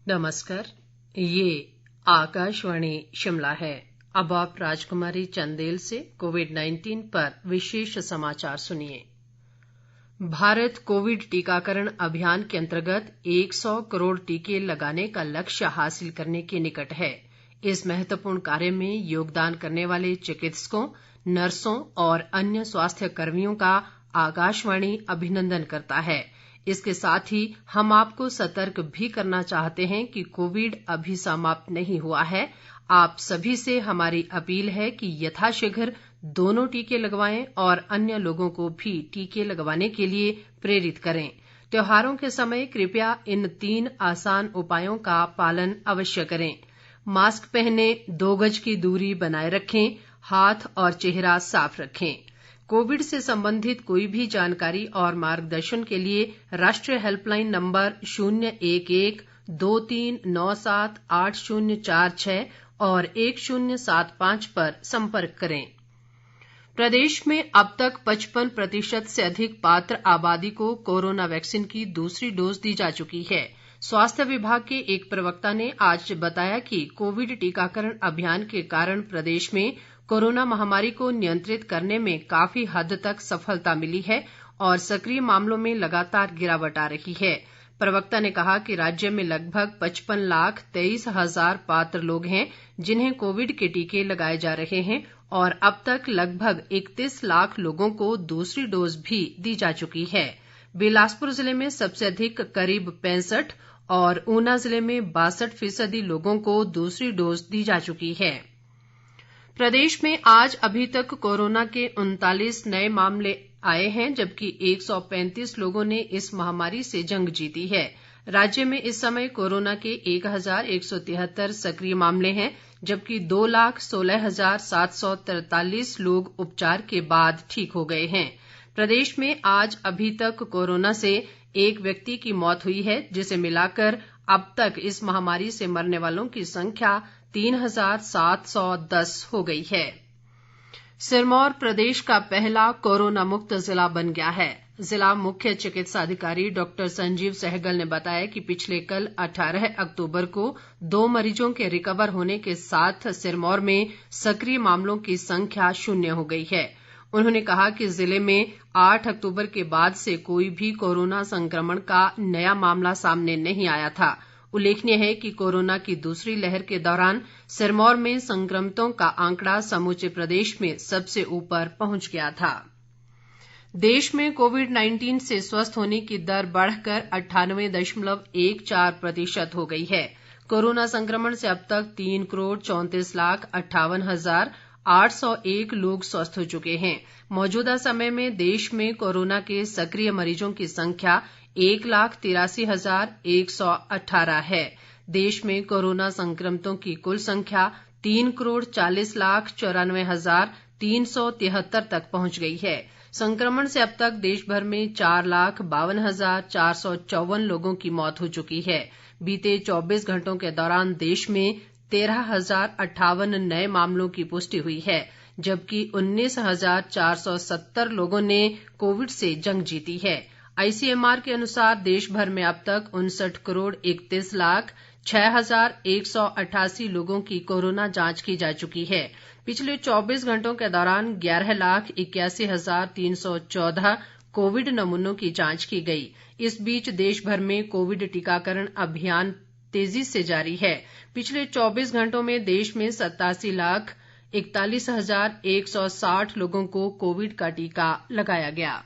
नमस्कार, ये आकाशवाणी शिमला है। अब आप राजकुमारी चंदेल से कोविड-19 पर विशेष समाचार सुनिए। भारत कोविड टीकाकरण अभियान के अंतर्गत 100 करोड़ टीके लगाने का लक्ष्य हासिल करने के निकट है। इस महत्वपूर्ण कार्य में योगदान करने वाले चिकित्सकों, नर्सों और अन्य स्वास्थ्य कर्मियों का आकाशवाणी अभिनंदन करता है। इसके साथ ही हम आपको सतर्क भी करना चाहते हैं कि कोविड अभी समाप्त नहीं हुआ है। आप सभी से हमारी अपील है कि यथाशीघ्र दोनों टीके लगवाएं और अन्य लोगों को भी टीके लगवाने के लिए प्रेरित करें। त्योहारों के समय कृपया इन 3 आसान उपायों का पालन अवश्य करें। मास्क पहनें, 2 गज की दूरी बनाए रखें, हाथ और चेहरा साफ रखें। कोविड से संबंधित कोई भी जानकारी और मार्गदर्शन के लिए राष्ट्रीय हेल्पलाइन नंबर 011-2397-8046 और 1075 पर संपर्क करें। प्रदेश में अब तक 55% से अधिक पात्र आबादी को कोरोना वैक्सीन की दूसरी डोज दी जा चुकी है। स्वास्थ्य विभाग के एक प्रवक्ता ने आज बताया कि कोविड टीकाकरण अभियान के कारण प्रदेश में कोरोना महामारी को नियंत्रित करने में काफी हद तक सफलता मिली है और सक्रिय मामलों में लगातार गिरावट आ रही है। प्रवक्ता ने कहा कि राज्य में लगभग 55,23,000 पात्र लोग हैं जिन्हें कोविड के टीके लगाए जा रहे हैं और अब तक लगभग 31 लाख लोगों को दूसरी डोज भी दी जा चुकी है। बिलासपुर जिले में सबसे अधिक करीब 65 और ऊना जिले में 62% लोगों को दूसरी डोज दी जा चुकी है। प्रदेश में आज अभी तक कोरोना के 39 नए मामले आए हैं जबकि 135 लोगों ने इस महामारी से जंग जीती है। राज्य में इस समय कोरोना के 1173 सक्रिय मामले हैं जबकि 2,16,743 लोग उपचार के बाद ठीक हो गए हैं। प्रदेश में आज अभी तक कोरोना से एक व्यक्ति की मौत हुई है जिसे मिलाकर अब तक इस महामारी से मरने वालों की संख्या 3,710 हो गई है। सिरमौर प्रदेश का पहला कोरोना मुक्त जिला बन गया है। जिला मुख्य चिकित्सा अधिकारी डॉक्टर संजीव सहगल ने बताया कि पिछले कल 18 अक्टूबर को 2 मरीजों के रिकवर होने के साथ सिरमौर में सक्रिय मामलों की संख्या 0 हो गई है। उन्होंने कहा कि जिले में 8 अक्टूबर के बाद से कोई भी कोरोना संक्रमण का नया मामला सामने नहीं आया था। उल्लेखनीय है कि कोरोना की दूसरी लहर के दौरान सिरमौर में संक्रमितों का आंकड़ा समूचे प्रदेश में सबसे ऊपर पहुंच गया था। देश में कोविड-19 से स्वस्थ होने की दर बढ़कर 98.14% हो गई है। कोरोना संक्रमण से अब तक 3,34,58,801 लोग स्वस्थ हो चुके हैं। मौजूदा समय में देश में कोरोना के सक्रिय मरीजों की संख्या 1,83,118 है। देश में कोरोना संक्रमितों की कुल संख्या 3,40,94,373 तक पहुंच गई है। संक्रमण से अब तक देश भर में 4,52,454 लोगों की मौत हो चुकी है। बीते 24 घंटों के दौरान देश में 13,058 नए मामलों की पुष्टि हुई है जबकि 19,470 लोगों ने कोविड से जंग जीती है। आईसीएमआर के अनुसार देश भर में अब तक 59,31,06,188 लोगों की कोरोना जांच की जा चुकी है। पिछले 24 घंटों के दौरान 11,81,314 कोविड नमूनों की जांच की गई। इस बीच देश भर में कोविड टीकाकरण अभियान तेजी से जारी है। पिछले 24 घंटों में देश में 87,41,160 लोगों को कोविड का टीका लगाया गया।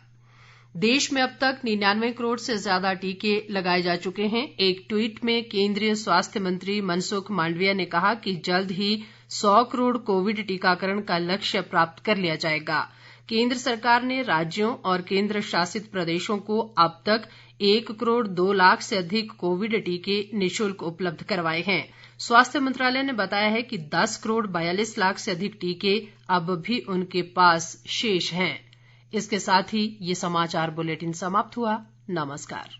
देश में अब तक 99 करोड़ से ज्यादा टीके लगाए जा चुके हैं। एक ट्वीट में केंद्रीय स्वास्थ्य मंत्री मनसुख मांडविया ने कहा कि जल्द ही 100 करोड़ कोविड टीकाकरण का लक्ष्य प्राप्त कर लिया जाएगा। केंद्र सरकार ने राज्यों और केंद्र शासित प्रदेशों को अब तक 1 करोड़ 2 लाख से अधिक कोविड टीके निःशुल्क उपलब्ध करवाए हैं। स्वास्थ्य मंत्रालय ने बताया है कि 10 करोड़ 42 लाख से अधिक टीके अब भी उनके पास शेष हैं। इसके साथ ही ये समाचार बुलेटिन समाप्त हुआ। नमस्कार।